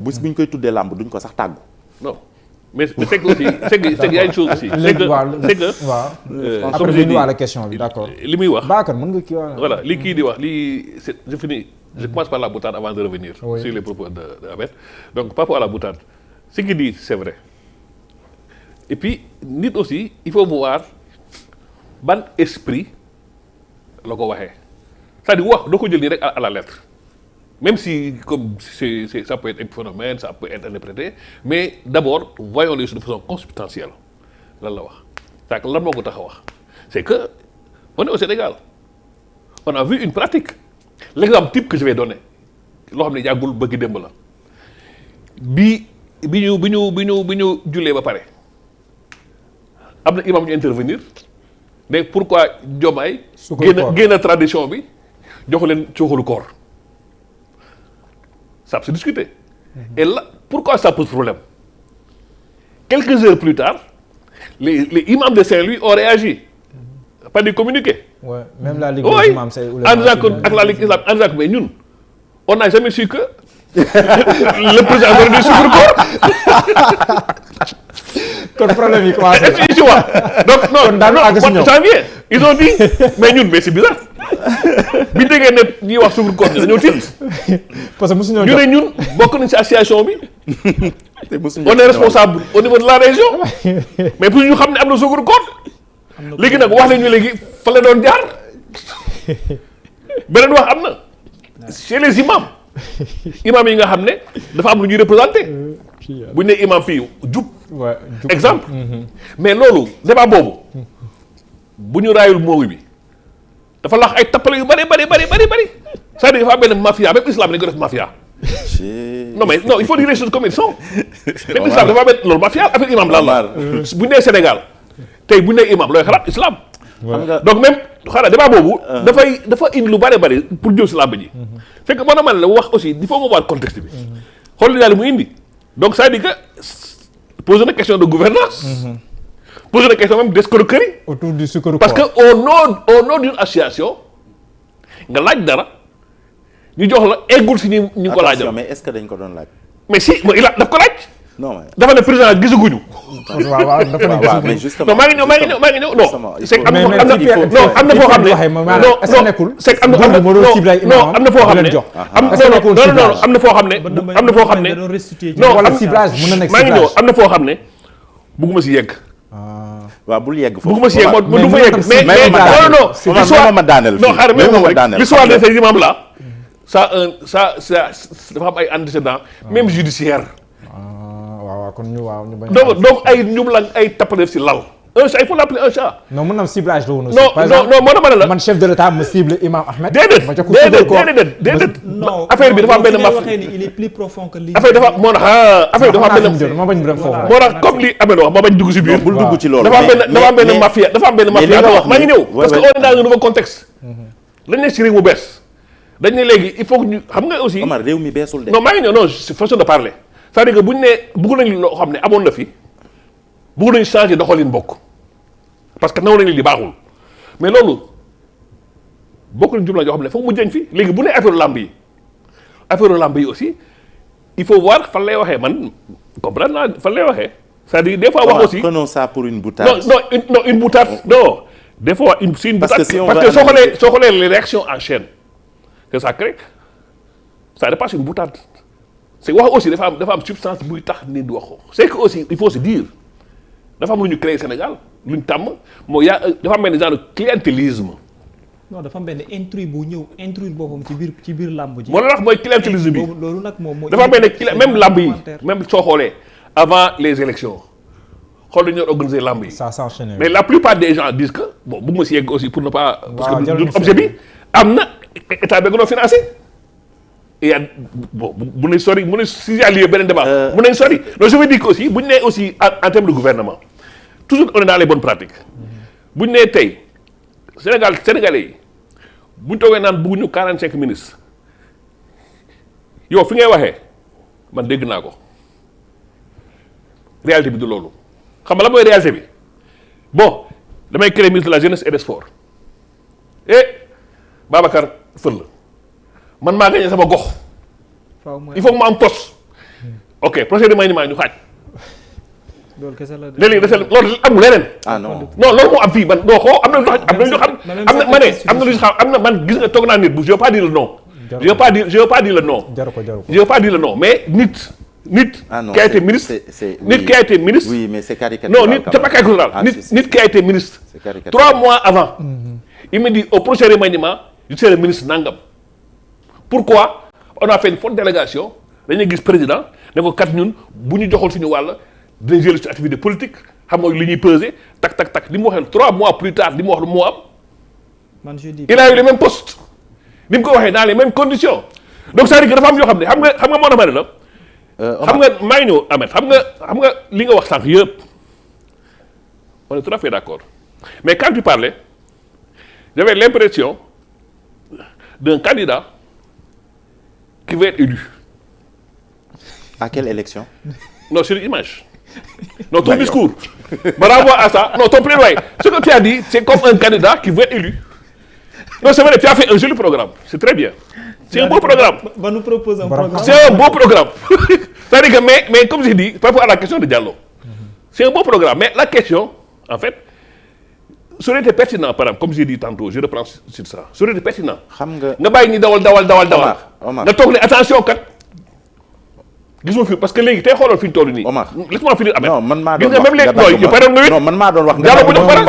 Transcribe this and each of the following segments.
bés bu ñu koy tuddee làmb duñ ko sax tàggu. non mais c'est que aussi c'est que y a une chose aussi. c'est que waaw après ñu ñëwaat la question bi d'accord. li muy wax Bakar mën nga kii voilà li kii di wax lii c'est je finis je commence par la boutade avant de revenir sur les propos de Ahmed. Donc par rapport à la boutade ce qu'il dit c'est vrai et puis nit aussi il faut voir ban esprit la ko waxee c'est-à-dire wax doo ko jël nii rek à la lettre. Même si comme ça peut être un phénomène, ça peut être interprété, mais d'abord, voyons les choses de façon consubstantielle. Lan la wax. C'est que lan moo ko tax a wax. C'est que on est au Sénégal. On a vu une pratique. L'exemple type que je vais donner. Loo xam ne yàggul bëgg démb la. bi ñu jullee ba pare. Am na imam ñu intervenir. Mais pourquoi Diomaye génn tradition bi jox leen cooxalu koor. Ça peut se discuter. Et là, pourquoi ça pose problème? Quelques heures plus tard, les imams de Saint-Louis ont réagi. Pas de communiqué. Ouais, même la Ligue des imams, c'est avec la Ligue islam, mais nous, on n'a jamais su que le président aurait dû suivre quoi. Kon problème yi commencé. Tu vois. Donc non, janvier, ils ont dit, mais c'est bizarre. bi déggee ne ñuy wax suukar koor dañoo tiit. parce que mosu ñoo ñu ne ñun bokk nañ ci association bi. on est responsable au niveau de la région. mais pour ñu xam ne am na suukar koor. léegi nag wax nañu léegi fa la doon jaar. beneen wax am na. chez les imams. imams yi nga xam ne dafa am lu ñuy représenté. bu ñu nee imam fii jub. exemple. mais loolu débat boobu. bu ñu raayul moowu bi. dafa lax ay tappale yu bari c'est-à-dire dafa am benn mafia même islam dañu ko def mafia. non mais non il faut dire les choses comme elles sont. même islam dafa am benn loolu mafia affaire imam lan la. bu ñu nee Sénégal tey bu ñu nee imam looy xalaat islam. donc même xanaa débat boobu. dafa indi lu bari pour jël si làmb ji. c'est que man la wax aussi il faut nga voir contexte bi. xool li daal mu indi donc c'est-à-dire que poser une question de gouvernance poser une question même d'escroquerie autour du sucre parce que au nom d'une association nga laaj dara ñu jox la eggul si ñu ko laajal. mais est-ce que dañ ko doon laaj. mais si daf ko laaj. non mais dafa ne président gisaguñu. waaw dafa ne gisaguñu mais justement non maa ngi ñëw non. c'est que am na foo xam ne bugguma si yegg. waaw bul yegg foofu bugguma si yegg du ma yegg mais non ma daaneel non xaaral même l'histoire de ces imams là ça dafa am ay antécédents même judiciaire. waaw kon ñu bañ donc ay ñum la ay tappale si lal un chat il faut l'appeler un chat. non mën na am ciblage la woon aussi. non moo dama ne la man chef de l'État ma cible Imam Ahmed. déedéet non affaire bi dafa am benn waxee ni il est plus profond que lii. affaire dafa moo tax affaire dafa am benn ma bañ dem foofu moo tax comme li amee wax ma bañ dugg si biir. bul dugg ci loolu dafa am benn mafia maa ngi ñëw parce que on est dans un nouveau contexte. lañ ne si réew mu bees dañ ne léegi il faut que ñu xam nga aussi. Omar réew mi beesul de. non maa ngi ñëw non c'est façon de parler c'est-à-dire que bu ñu nee bëgg nañu loo xam ne amoon na fi bëgg nañu changer doxalin bokk parce que naw nañu li baaxul mais loolu bokk nañu jumla yoo xam ne foog mu jëñ fi léegi bu ne affaire lamb yi aussi il faut voir fan lay waxee man comprendre naa fan lay waxee c'est-à-dire des fois wax aussi prenons ça pour une boutade. non une boutade non des fois c'est une boutade parce que soo xoolee les réactions en chaîne que ça crée ça dépasse une boutade c'est wax aussi dafa am substance buy tax nit di wax ko c'est que aussi il faut se dire dafa am lu ñu créé Sénégal lu ñu tàmm moo dafa am benn genre clientélisme. non dafa am benn intrus bu ñëw intrus boppam ci biir làmb ji. moo la wax mooy clientélisme bi loolu nag moom dafa am benn même làmb yi même soo xoolee avant les élections xool dañu doon organiser làmb yi. ça s'enchaîne mais la plupart des gens disent que bon bëgg ma si yegg aussi pour ne pas. parce que du objet bi am na état bi nga doon financé. et bon bu ne sori mu ne si y a lieu beneen débat. mu nañ sori donc je veux dire que aussi bu ñu nee aussi en termes de gouvernement toujours on est dans les bonnes pratiques bu ñu nee tey Sénégalais yi bu ñu toogee naan bëgguñu 45 ministres yow fi ngay waxee man dégg naa ko réalité bi du loolu xam nga la mooy réalité bi bon damay créer ministre de la jeunesse et des sports Babacar Fël man maa gagné sama gox il faut que ma am poste ok projet de maniement ñu xaaj. loolu kese la léeg-léeg desel loolu amul leneen. ah non loolu moo am fii man doo xoo am na lu am na ñu xam am na lu xam am na man gis nga toog naa nit bu je veux pas dire le nom. je veux pas dire le nom. jaru ko je veux pas dire le nom mais nit. ah non qui a été ministre nit qui a été ministre. oui mais c'est caricatural. non nit c'est pas caricatural. nit qui a été ministre. c'est caricatural 3 mois avant. il me dit au prochain remaniement je serai le ministre nangam. pourquoi on a fait une forte délégation dañuy gis président ne ko kat ñun bu ñu joxul suñu wàll. dinañ jël ci activité politique xam nga li ñuy peser tak li mu waxee 3 mois plus tard li mu wax lu moo am. man je dis il a eu le même poste ni mu ko waxee dans les mêmes conditions donc c'est-à-dire que dafa am yoo xam ne xam nga moo tax ma ne la. xam nga maa ngi ñëw Ahmed xam nga li nga wax sànq yëpp on est tout à fait d'accord mais quand tu parlais j'avais l'impression d'un candidat qui va être élu. à quelle élection? Non, c'est l'image. Non, ton discours. Par rapport à ça, non, ton plaidoyer. Ce que tu as dit, c'est comme un candidat qui veut être élu. Non, c'est vrai, tu as fait un joli programme. C'est très bien. C'est un beau programme. Va nous proposer un programme. C'est un beau programme. C'est-à-dire que, mais comme j'ai dit, par rapport à la question de Diallo, c'est un beau programme. Mais la question, en fait, ça aurait été pertinent, par exemple, comme j'ai dit tantôt, je reprends sur ça. Ça aurait été pertinent. Nga bàyyi ni dawal. Omar. Nga toog ne attention kat. Gisuma fi parce que léegi tey xoolal fi ñu toll nii. Omar laisse-moi finir Ahmed. non man maa doon wax même léegi nooy pare nga non man maa doon wax. Diallo bu ñu faral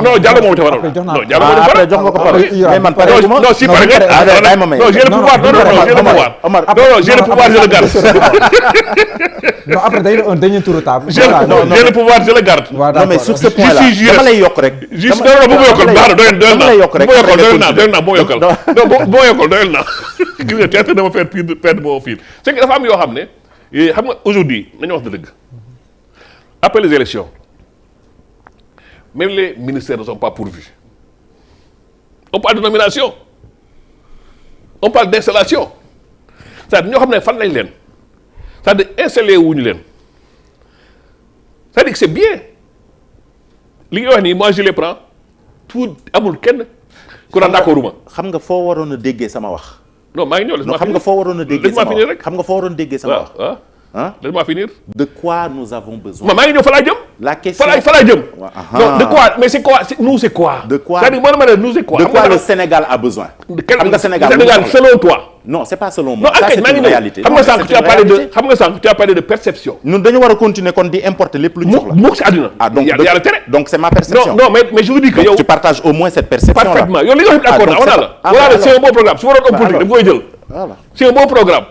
non Diallo moom dafa faral. non Diallo moom dafa faral jox nga ko parole. mais man pare non non si pare nga. non j'ai le pouvoir non j'ai le pouvoir. Omar non j'ai le pouvoir je le garde. non après day un dernier tour de table. j'ai le pouvoir je le garde. non mais sur ce point là dama lay yokk rek. juste non bu ma yokkal baax na doyal dama lay yokk rek doyal naa bu ma yokkal non bu ma yokkal doyal naa. gis nga théâtre dama faire perdre mon fil. c'est que dafa am yoo xam ne xam nga aujourd'hui nañu wax dëgg après les élections même les ministères ne sont pas pourvus. On parle de nomination on parle d'installation c'est-à-dire ñoo xam ne fan lañ leen c'est-à-dire installé wuñu leen c'est-à-dire que c'est bien li nga wax nii moi je les prends tout amul kenn ku naan d'accord uma. xam nga foo waroon a déggee sama wax. non maa ngi ñëw non xam nga foo waroon a déggee sama wax rek xam nga foo waroon a déggee sama wax. ah laisse-moi finir. De quoi nous avons besoin? maa ngi ñëw fa laa jëm. La question fa laa jëm. non de quoi mais c'est quoi nous c'est quoi? De quoi? C'est-à-dire moi ma ne nous c'est quoi? De quoi le Sénégal a besoin? Xam nga Sénégal selon toi. Non, c'est pas selon moi. Non, ça c'est une réalité. Xam nga sànq tu as parlé de perception. Ñun dañu war a continuer kon di importer lépp lu ñu soxla. mu ci àddina. Ah donc yàlla tere. donc c'est ma perception. Non mais je vous dis que yow tu partages au moins cette perception là. Parfaitement yow li nga wax d'accord na voilà c'est un beau programme su waroon homme politique dama koy jël. Voilà. C'est un beau programme.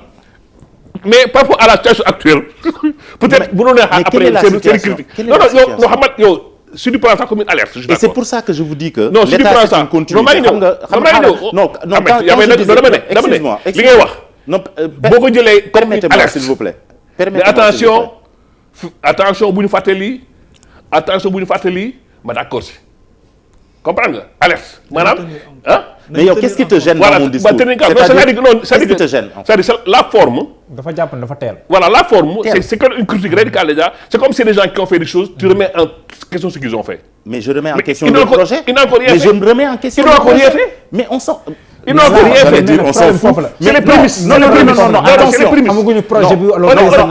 Mais par rapport à la situation actuelle peut-être bu doon après c'est critique. Non non xam nga yow si tu prends ça comme une alerte je suis d'accord. Et c'est pour ça que je vous dis que non si tu prends ça continuité xam nga non excuse-moi li ngay wax non boo ko jëlee comme une permettez-moi alerte s'il vous plaît. Mais attention bu ñu fàtte lii attention bu ñu fàtte lii ma d'accord si comprendre nga alerte maanaam ah. Mais yow qu'est-ce qui te gêne dans mon discours? Qu'est-ce qui te gêne? C'est-à-dire la forme. dafa jàpp ne dafa teel. Voilà la forme c'est comme une critique radicale déjà c'est comme c'est des gens qui ont fait des choses tu remets en question ce qu'ils ont fait. Mais je remets en question le projet. Ils n'ont encore rien fait. Mais je me remets en question le projet. Mais on sort. Ils n'ont encore rien fait. On s'en fout. C'est les prémices. Non, attention. amaguñu projet bi.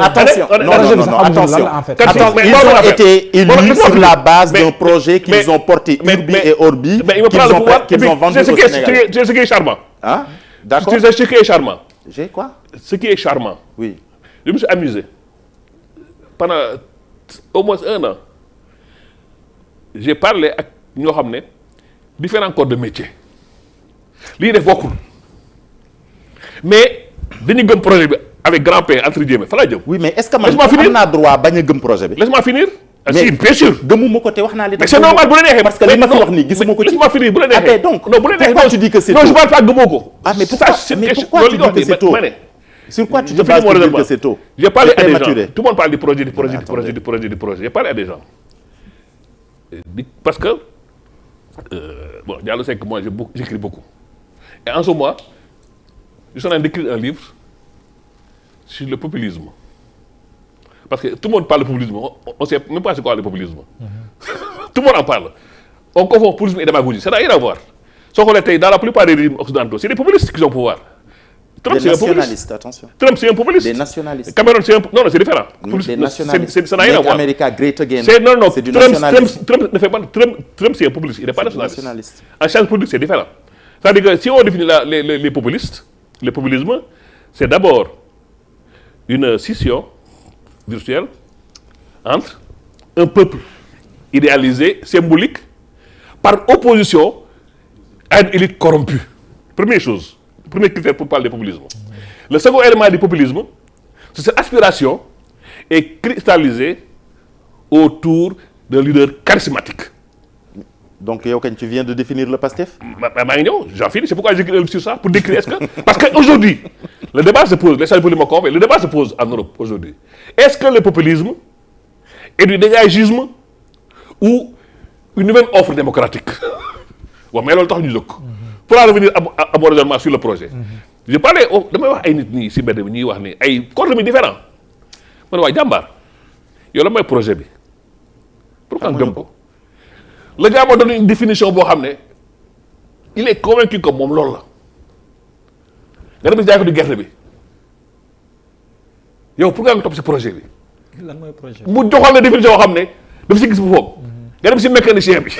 Attention. Non, attention. Ils ont été élus sur la base d'un projet qu'ils ont porté urbi et orbi, qu'ils ont vendu au Sénégal. C'est ce qui est charmant. Ah, d'accord. C'est ce qui est charmant. J'ai quoi? Ce qui est charmant. Oui. Je me suis amusé pendant au moins 1 an. J'ai parlé ak ñoo xam ne différents corps de métier lii def bokkul mais dañu gëm projet bi avec grand P entre guillemets fa laa jëm. Oui mais est-ce que man am naa droit bañ a gëm projet bi. Laisse-moi finir. Mais bien sûr gëmuma ko te wax naa li. Mais c'est normal bu la neexee. Parce que li ma fi wax nii gisuma ko ci. Laisse-moi finir bu la neexee. Ah donc non bu la neexee pourquoi tu dis que c'est tôt? Non je parle pas gëmoo ko. Ah mais pourquoi tu dis que c'est tôt? Sur quoi tu te bases pour dire que c'est tôt? J'ai parlé à des gens. Tout le monde parle du projet. J'ai parlé à des gens. Parce que bon Diallo sait que moi j'écris beaucoup. Et en ce moment je suis en train d'écrire un livre sur le populisme. Parce que tout le monde parle de populisme. On ne sait même pas c'est quoi le populisme. Tout le monde en parle. On confond populisme et démagogie. Ça n'a rien à voir. Sauf qu'on était dans la plupart des régimes occidentaux, c'est des populistes qui ont le pouvoir. Trump, c'est un populiste. Attention. Trump, c'est un populiste. Des nationalistes. Cameron, c'est un... Non, c'est différent. Des nationalistes. Ça n'a rien à voir. America great again. Non, c'est du nationalisme. Trump ne fait pas... Trump, c'est un populiste. Il n'est pas nationaliste. En sciences politiques, c'est différent. C'est-à-dire que si on définit les populistes, le populisme, c'est d'abord une scission virtuelle entre un peuple idéalisé, symbolique, par opposition à une élite corrompue. Première chose, premier critère pour parler de populisme. Le second élément du populisme, c'est cette aspiration est cristallisée autour d'un leader charismatique. Donc, tu viens de définir le PASTEF? J'en finis, c'est pourquoi j'écris sur ça, pour décrire est-ce que... Parce qu'aujourd'hui, le débat se pose, le débat se pose en Europe aujourd'hui. Est-ce que le populisme est du dégagisme ou une nouvelle offre démocratique? Pour en revenir à mon raisonnement sur le projet. Je parlais, damay wax ay nit ñi si mbedd bi ñuy wax ni ay coordonnées différents. Ma ne waa jàmbaar yow la mooy projet bi. Pourquoi nga gëm ko? Le gars m'a donné une définition boo xam ne il est convaincu que moom loolu la. nga dem si jaay ko di gerte bi yow pourquoi nga topp si projet bi? lan mooy projet bi? mu joxal la définition boo xam ne dafa si gis bu foofu. nga dem si mécanicien bi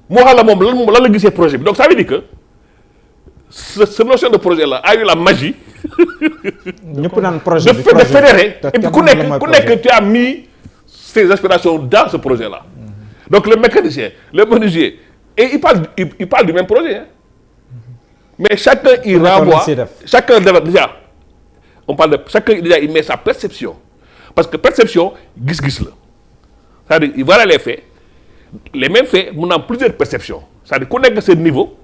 moo xam la moom lan la gisee projet bi donc ça veut dire que ce notion de projet là a eu la magie. ñëpp naan projet bi de fédérer et puis ku nekk tu as mis ses aspirations dans ce projet là. Donc le mécanicien, le menuisier, et il parle du même projet. Hein. Mais chacun y renvoie, chacun déjà, on parle de chacun déjà il met sa perception. Parce que perception, gis-gis là. C'est-à-dire, il voit les faits, les mêmes faits, on a plusieurs perceptions. C'est-à-dire qu'on est à ce niveau,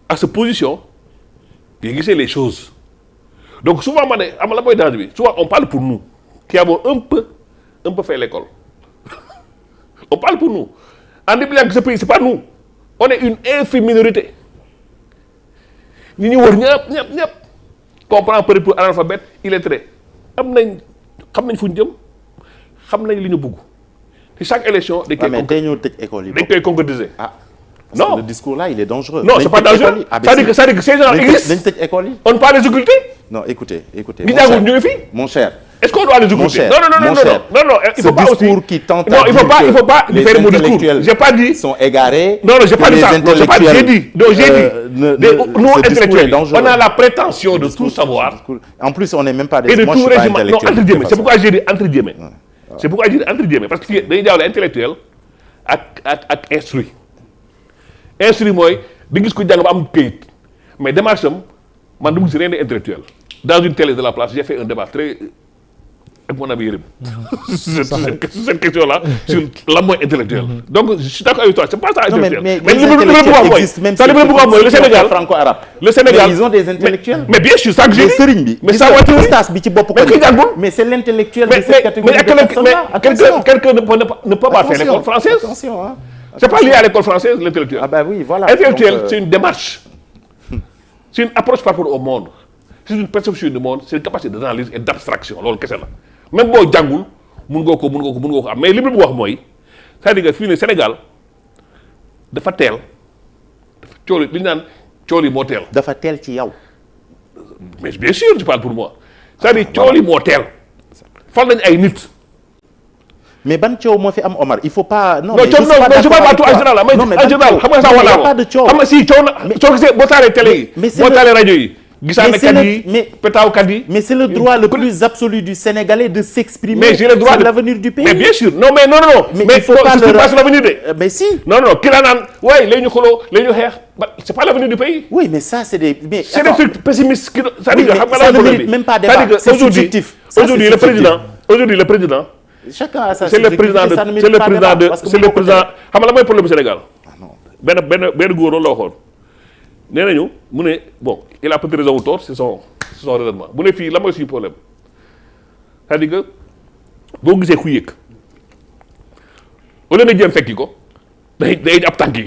à cette position, il y a les choses. Donc souvent, souvent on parle pour nous, qui avons un peu fait l'école. On parle pour nous. En dépliant que ce pays, ce n'est pas nous. On est une infime minorité. Nous comprend peut-être pour analphabète, illettré. Nous savons chaque élection, mais concrétiser. Non. Le discours là, il est dangereux. Non, c'est pas dangereux. Ça dit que ces gens existent. On ne peut pas les occulter. Non, écoutez. Mon cher. Est-ce qu'on doit les occulter? Non, il faut pas aussi. Discours qui tente non, il faut pas lui faire mon discours. J'ai pas dit. Sont égarés. Non, j'ai pas dit ça. J'ai dit. Nous, intellectuels, on a la prétention de tout savoir. En plus, on n'est même pas des. Et de tout régime. Non, entre guillemets. C'est pourquoi j'ai dit entre guillemets. C'est pourquoi j'ai dit entre guillemets. Parce que les gens intellectuels ak instruit. Instruit mooy di gis ko jàng ba am këyit mais démarche am man du mu gis rien d'intellectuel. Dans une télé de la place, j'ai fait un débat très avec mon ami Yérim. Cette question-là, sur la moins intellectuelle. Donc, je suis d'accord avec toi, c'est pas ça intellectuel. Mais les intellectuels existent même si le Sénégal, franco-arabe. Le Sénégal, mais ils ont des intellectuels. Mais bien sûr, ça que j'ai dit. Mais ça mais c'est l'intellectuel de cette catégorie. Mais quelqu'un ne peut pas faire l'école française. Attention, hein. C'est pas lié à l'école française, l'intellectuel. Ah ben oui, voilà. L'intellectuel, c'est une démarche. C'est une approche par rapport au monde. C'est une perception du monde, c'est une capacité d'analyse et d'abstraction. Même si jàngul mun nga ko am mais li mu wax mooy c'est-à-dire que fii ne Sénégal dafa teel cool li ñu naan cool yi moo teel. dafa teel ci yow. Mais bien sûr je parle pour moi c'est-à-dire cool yi moo teel fal nañ ay nit. Mais ban coow moo fi am Omar il faut pas. non je parle pas tout en général mais en général xam nga sax wala pas de coow. xam nga si coow na soo gisee boo taalee télé yi boo taalee rajo yi. Mais c'est le droit le plus absolu du Sénégalais de s'exprimer sur l'avenir du pays. Mais bien sûr. Non. Mais il faut pas sur l'avenir de. Mais si. Non. Qui l'a nan? Ouais, les kholo, les xex. C'est pas l'avenir du pays. Oui, mais ça c'est des. C'est des trucs pessimistes qui. Ça ne mérite même pas débat. C'est subjectif. Aujourd'hui le président. Chacun a sa. C'est le président. C'est le président. Xam nga la mooy problème du Sénégal. Ben góor loolu la waxoon. Nee nañu mu ne bon il a peut-être raison ou tort c'est son raisonnement bu ne fii la mooy suñu problème c'est-à-dire que boo gisee ku yëg au lieu de jéem fekki ko day ab tànk yi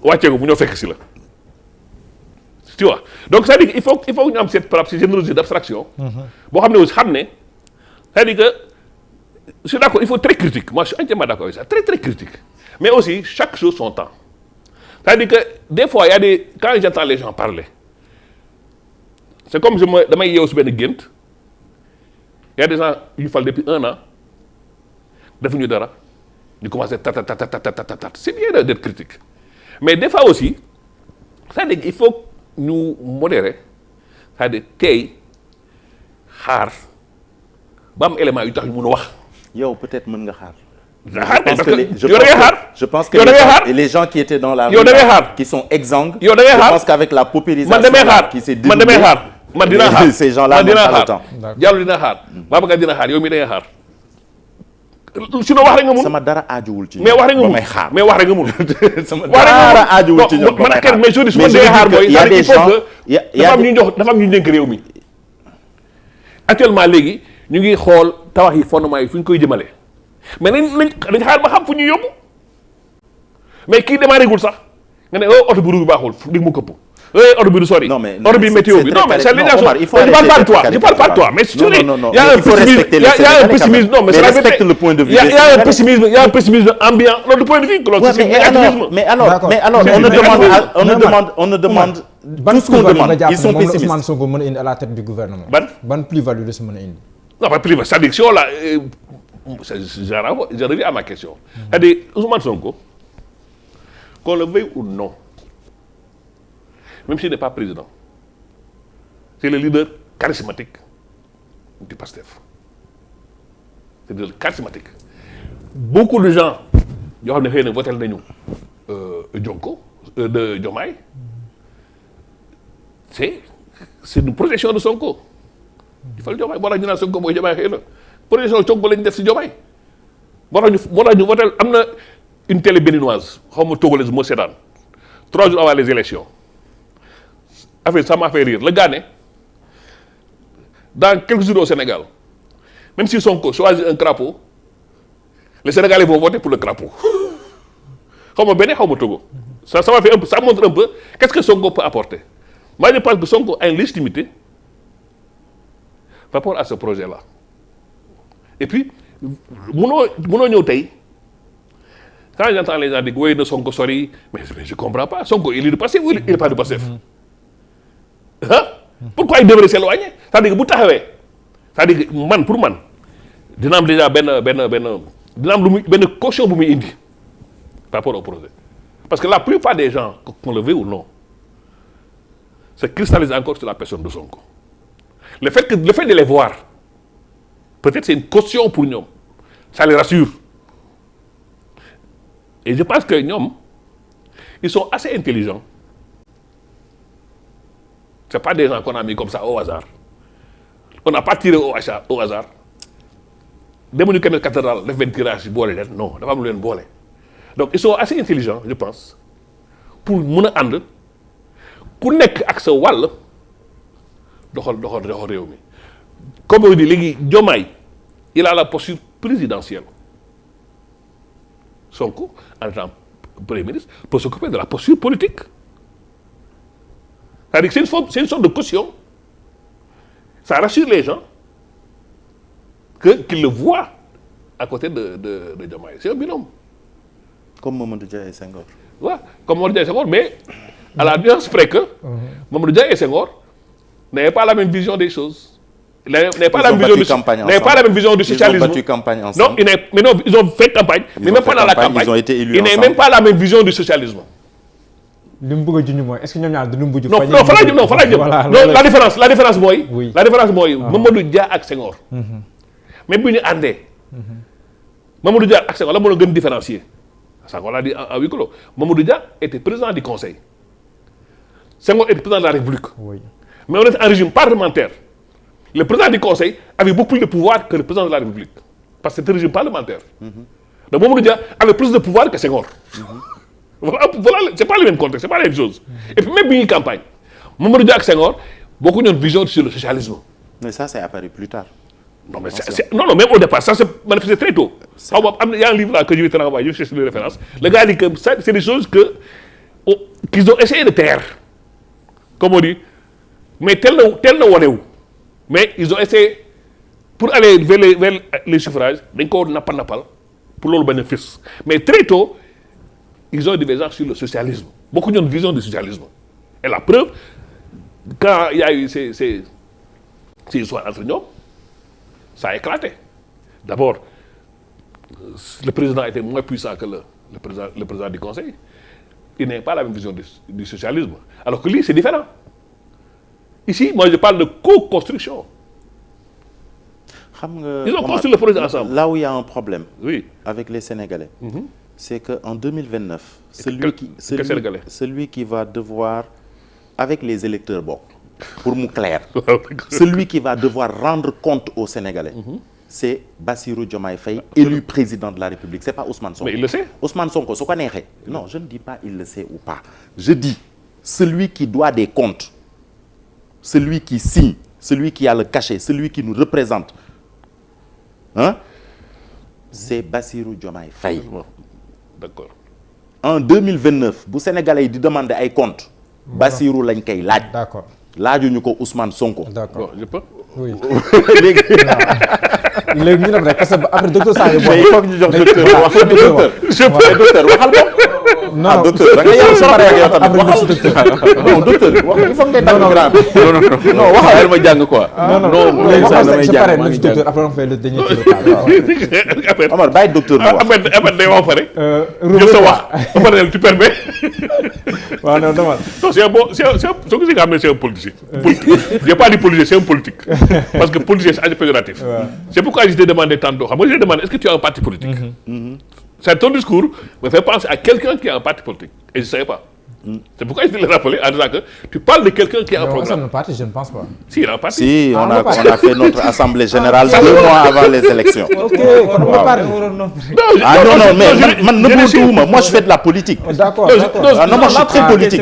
wàccee ko mu ñëw fekk si la tu vois donc c'est-à-dire que il faut ñu am cette générosité d'abstraction boo xam ne aussi xam ne c'est-à-dire que je suis d'accord il faut très critique moi je suis entièrement d'accord avec ça très critique mais aussi chaque chose son temps. C'est-à-dire que des fois, quand j'entends les gens parler, c'est comme damay yeewu si benn gént, il y a des gens yu fal depuis 1 an defuñu dara ñu commencé tat. C'est bien d'être critique. Mais des fois aussi, c'est-à-dire il faut ñu modérer, c'est-à-dire tey xaar ba am élément yu tax ñu mun a wax. yow peut-être mën nga xaar. Je pense que les gens qui étaient dans la rue qui sont exsangues, je pense qu'avec la paupérisation qui s'est déroulée, man dinaa xaar ces gens-là n'ont pas le temps. Diallo dina xaar Babacar dina xaar yow mi da nga xaar sinon wax rek nga mun sama dara aajuwul ci mais wax rek nga mun xaar mais wax rek nga mun sama dara aajuwul ci ñoom man kenn mais je dis su ma dee xaar mooy il y a des gens dafa am ñu dénk réew mi actuellement léegi ñu ngi xool tabax yi fondement yi fu ñu koy jëmale mais nañ xaar ba xam fu ñu yóbbu mais kii démarré gul sax nga ne oto bi ruubi baaxul dig mu këpp oto bi du sori. Non mais oto bi météo bi non mais c'est l'ingénieur. Je parle pas de toi, je parle pas de toi, mais si tu veux, il y a un pessimisme, non mais respecte le point de vue. Il y a un pessimisme ambiant, non du point de vue. Mais alors, on ne demande tout ce qu'on demande. Ils sont pessimistes. Ousmane Sonko mën a indi à la tête du gouvernement. Ban plus-value la si mën a indi. Non pas plus-value, c'est-à-dire que là, je reviens à ma question. C'est-à-dire Ousmane Sonko, qu'on le veuille ou non. Même s'il n'est pas président, c'est le leader charismatique du PASTEF. C'est le leader charismatique. Beaucoup de gens, yoo xam ne xëy na voté nañu de Diomaye, c'est une projection de Sonko. Il faut le Diomaye boo tax ñu naan Sonko mooy Diomaye xëy na projection Sonko la ñu def si Diomaye. Boo tax ñu voté am na une télé béninoise xaw ma togolaise moo seetaan 3 jours avant les élections. Ça m'a fait rire. Le gars, dans quelques jours au Sénégal, même si Sonko choisit un crapaud, les Sénégalais vont voter pour le crapaud. Ça m'a fait un peu, ça montre un peu qu'est-ce que Sonko peut apporter. Moi, je pense que Sonko a une légitimité par rapport à ce projet-là. Et puis, quand j'entends les gens dire oui, de Sonko, sorry, mais je ne comprends pas. Sonko, il est du passé ou il n'est pas du passé? Pourquoi il devrait s'éloigner? C'est-à-dire que bu taxawee c'est-à-dire que pour man dina am déjà dina am benn caution bu muy indi par rapport au projet. Parce que la plupart des gens, qu'on le veuille ou non, se cristallisent encore sur la personne de Sonko. Le fait de les voir, peut-être c'est une caution pour ñoom, ça les rassure. Et je pense que ñoom, ils sont assez intelligents. C'est pas des gens qu'on a mis comme ça au hasard. On n'a pas tiré au hasard. Demuñu kenn cathédrale def benn tirage boole leen non dafa am lu leen boole. Donc ils sont assez intelligents, je pense, pour mën a ànd ku nekk ak sa wàll doxal réew mi. Comme on dit léegi Diomaye, il a la posture présidentielle. Sonko, en tant que Premier ministre, peut s'occuper de la posture politique. C'est-à-dire que c'est une sorte de caution. Ça rassure les gens qu'ils le voient à côté de Diomaye. C'est un binôme. Comme Mamadou Dia et Senghor. Ouais, comme Mamadou Dia et Senghor, mais à la nuance près que Mamadou Dia et Senghor n'avaient pas la même vision des choses. Ils n'avaient pas la même vision du socialisme. Ils ont battu campagne ensemble. Non, ils ont fait campagne, mais même pendant la campagne, ils ont été élus ils n'avaient même pas la même vision du socialisme. Est-ce que ñoom ñaar dañu mujj. non fa la jëm la différence mooy. Mamadou Dia ak Senghor. même bu ñu àndee. Mamadou Dia ak Senghor la moo gën différencier. Senghor l'a dit à huis clos. Mamadou Dia était président du Conseil. Senghor était président de la République. Oui. Mais on était en régime parlementaire. Le président du Conseil avait beaucoup plus de pouvoir que le président de la République. Parce que c'était un régime parlementaire. Donc Mamadou Dia avait plus de pouvoir que Senghor. Voilà, c'est pas le même contexte, c'est pas la même chose. Et puis même une campagne, Mamadou Dia ak Senghor, beaucoup ont une vision sur le socialisme. Mais ça, c'est apparu plus tard. Non, mais non, même au départ, ça s'est manifesté très tôt. Il y a un livre là que je vais te renvoyer, je cherche les références. Le gars dit que ça, c'est des choses qu'ils ont essayé de taire. Comme on dit. Mais tel ne wonewu. Mais ils ont essayé, pour aller vers les suffrages, d'un coup, napal, pour le bénéfice. Mais très tôt, ils ont divergence sur le socialisme. beaucoup de vision du socialisme. Et la preuve, quand il y a eu ces histoires entre nous, ça a éclaté. D'abord, le président était moins puissant que le président du Conseil. Il n'a pas la même vision du socialisme. Alors que lui, c'est différent. Ici, moi, je parle de co-construction. Ils ont construit le projet ensemble. Là où il y a un problème oui. avec les Sénégalais, c'est qu'en 2029, celui qui va devoir, avec les électeurs, bon, pour nous clair, celui qui va devoir rendre compte aux Sénégalais, c'est Bassirou Diomaye Faye, élu président de la République. Ce n'est pas Ousmane Sonko. Mais il le sait. Ousmane Sonko, ce qu'on est. Non, je ne dis pas il le sait ou pas. Je dis, celui qui doit des comptes, celui qui signe, celui qui a le cachet, celui qui nous représente, hein, c'est Bassirou Diomaye Faye. D'accord. En 2029, bu Sénégalais di demander ay comptes, Bassirou lañ koy laaj. D'accord. laajuñu ko Ousmane Sonko. D'accord. Bon, je peux. Oui. léegi léegi ñu dem rek parce que après docteur Sadio. il faut que ñu jox docteur wax docteur. je peux docteur waxal ko. non docteur da nga yow sama rek yow tamit après waxal docteur. non docteur wax il faut que ngay tàggu grand bi. Non, waxal ma jàng quoi. non léegi sax damay jàng maa ngi jàng docteur après on fait le dernier tour. Omar bàyyi docteur mu wax. Après day wax pare. jël sa wax ba pare tu permets. waaw non demal. Non, c'est un bon, c'est un politicien. Je n'ai pas dit politicien, c'est un politique. Parce que politicien, c'est péjoratif. Ouais. C'est pourquoi je t'ai demandé tantôt. Moi, je t'ai demandé, est-ce que tu as un parti politique? C'est ton discours me fait penser à quelqu'un qui a un parti politique. Et je ne savais pas. C'est pourquoi je te l'ai rappelé en disant que tu parles de quelqu'un qui a un programme. Non, parti, je ne pense pas. Si, il a un parti. Si, on a fait notre assemblée générale 2 mois avant les élections. Ok, on va parler. Ah non, mais moi je fais de la politique. D'accord. Non, moi je suis très politique.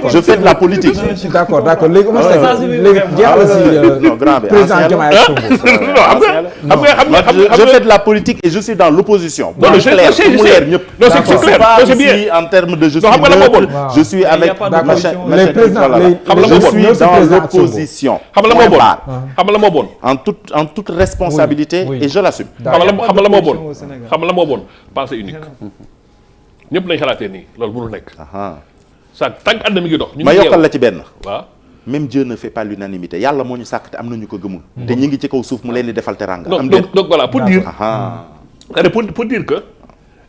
Je fais de la politique. D'accord. Non, grand B. Je fais de la politique et je suis dans l'opposition. Non, c'est clair. Non, c'est clair. C'est bien. En termes de je suis avec les présidents, je suis dans l'opposition. En toute responsabilité et je l'assume. Pensée unique. ñëpp nañ xalaatee nii loolu mënul nekk. ça tant que àddina mi ngi dox. ma yokkal la ci benn. waaw même Dieu ne fait pas l'unanimité yàlla moo ñu sàkk te am na ñu ko gëmul. te ñu ngi ci kaw suuf mu leen di defal teranga. donc voilà pour dire. pour dire que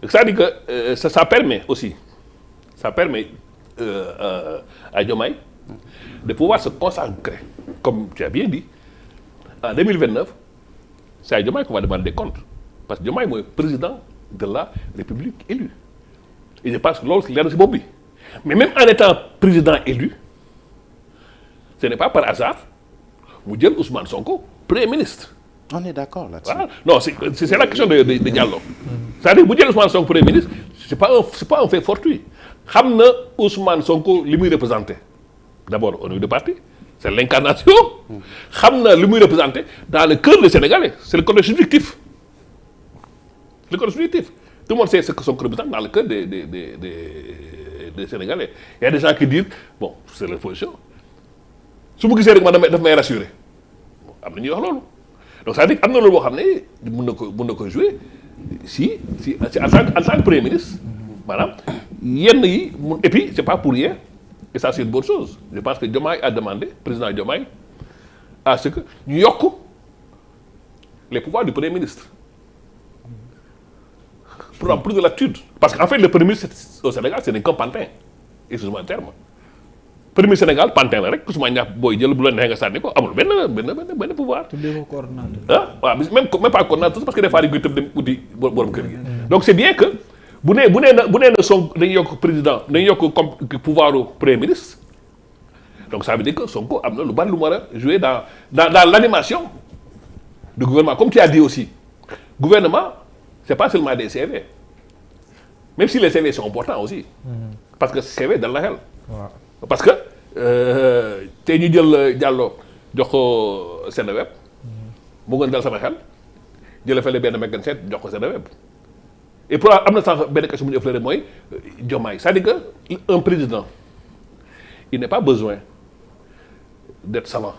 c'est-à-dire que ça permet aussi. Ça permet à Diomaye de pouvoir se consacrer, comme tu as bien dit, en 2029, c'est à Diomaye qu'on va demander des comptes. Parce que Diomaye est président de la République élue. Et je pense que l'autre, c'est Bobby. Mais même en étant président élu, ce n'est pas par hasard, Moudjel Ousmane Sonko, Premier ministre. On est d'accord là-dessus. Voilà. Non, c'est la question de Diallo. C'est-à-dire que Moudjel Ousmane Sonko, Premier ministre, ce n'est pas un fait fortuit. Xam na Ousmane Sonko li muy représenté d'abord au niveau du parti c'est l'incarnation xam na li muy représenté dans le cœur des Sénégalais c'est le côté subjectif tout le monde sait ce que Sonko représente dans le cœur des Sénégalais il y a des gens qui disent bon c'est leur position su ma gisee rek man daf may rassurer am na ñuy wax loolu donc c'est-à-dire am na loolu boo xam ne mën na ko jouer si en tant que Premier ministre maanaam yenn yi et puis c'est pas pour rien et ça c'est une bonne chose je pense que Diomaye a demandé président Diomaye à ce que ñu yokk les pouvoirs du Premier ministre pour en plus de latitude parce qu'en fait le Premier ministre au Sénégal c'est qu'un pantin excusez-moi le terme Premier ministre Sénégal pantin la rek ku suma ñàpp booy jël bu la neexee nga sànni ko amul benn pouvoir waaw même pas coordonnateur parce que des fois dañ koy tëb dem uti borom kër gi donc c'est bien que bu nee na Sonko dañuy yokk président dañuy yokk comme pouvoir au Premier ministre donc ça veut dire que Sonko am na lu bari lu mu war a jouer dans l'animation du gouvernement comme tu as dit aussi gouvernement c'est pas seulement des CV même si les CV sont importants aussi parce que CV dal la xel parce que tey ñu jël Diallo jox ko Seneweb mu gën dal sama xel jëlee fële benn Megan Seet jox ko Seneweb et pour am na sànq benn question bu ñu effleuré mooy Diomaye c'est-à-dire que un président il n'est pas besoin d'être savant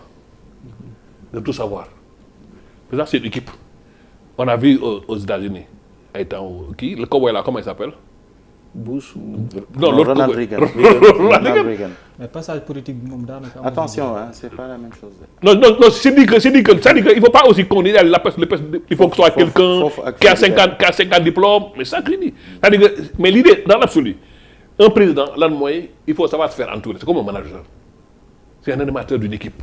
de tout savoir par exemple c'est une équipe on a vu aux États-Unis ay temps kii le cowboy là comment il s'appelle Bush. Non, l'autre Ronald ko- Reagan. Ronald Ronald Reagan. mais passage politique bi moom daanaka. Attention, hein, c'est pas la même chose. Non, c'est dit que il faut pas aussi qu'on dise le PES, il faut que ce soit quelqu'un qui a 50 diplômes, mais ça que je dis. C'est-à-dire que, mais l'idée, dans l'absolu, un président, là, il faut savoir se faire entourer. C'est comme un manager. C'est un animateur d'une équipe.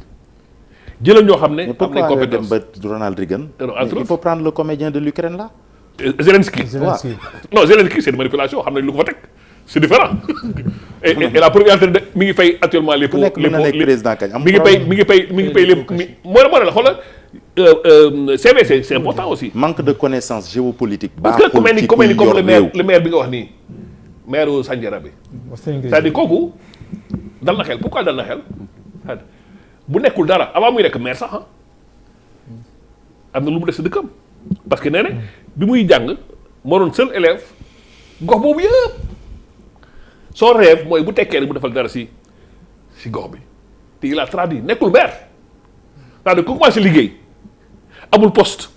Jëlal ñoo xam ne Mais am pourquoi nañ nga dem compétence. ba Ronald Reagan? Non, Mais il faut prendre le comédien de l'Ukraine là. Zelensky. Non, Zelensky, c'est une manipulation. xam nañ lu ko fa teg. C'est différent. Et la première mi ngi fay actuellement les ku nekk mën na nekk président kañ am mi ngi pay les moo la xoolal CV c'est important aussi. manque de connaissance géopolitique. parce que comme le maire bi nga wax nii maire Sandiara bi. c'est-à-dire kooku dal na xel pourquoi dal na xel bu nekkul dara avant muy nekk maire sax am na lu mu def si dëkkam parce que nee na bi muy jàng moo doon seul élève gox boobu yëpp son rêve mooy bu tekkee rek bu defal dara si gox bi te il a traduit nekkul maire c'est-à-dire ku commencé liggéey amul poste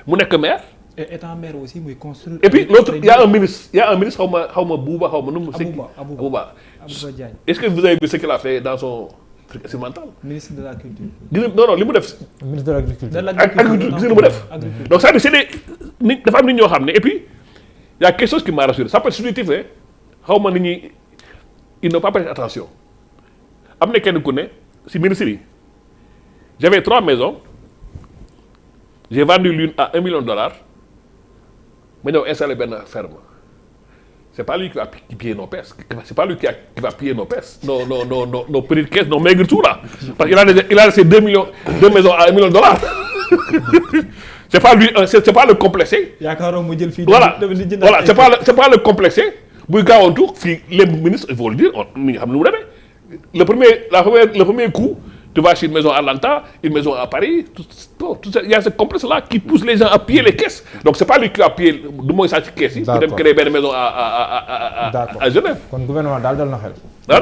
mu nekk maire. et étant maire aussi muy construire. et puis l'autre y a un ministre xaw ma Bouba xaw ma nu mu. Abouba Diagne. est-ce que vous avez vu ce qu'il a fait dans son truc instrumental. ministre de la culture. non li mu def. ministre de l'agriculture. agriculture gis nga lu mu def. donc c'est-à-dire c'est des nit dafa am nit ñoo xam ne et puis y a quelque chose qui m'a rassuré ça peut être subjectif hein xaw ma nit ñi ils n'ont pas prêté attention am na kenn ku ne si ministère yi j'avais 3 maisons j'ai vendu l'une à $1 million ma ñëw installer benn ferme c'est pas lui qui va piller nos pêches c'est pas lui qui va piller nos pêches nos petites caisses nos maigres tout là parce qu'il a laissé 2 maisons à $1 million c'est pas lui c'est pas le complexé. yaakaaroon mu jël fii. voilà c'est pas le complexé buy gaawantu fii les ministres il faut le dire mi nga xam ne mu demee le premier coup tu vas chez une maison à Atlanta une maison à Paris tout ça il y a ce complexe là qui pousse les gens à piller les caisses donc c'est pas lui qui va piller du mooy saa ci caisse yi. pour dem créer benn maison à Genève. kon gouvernement daal dal na xel.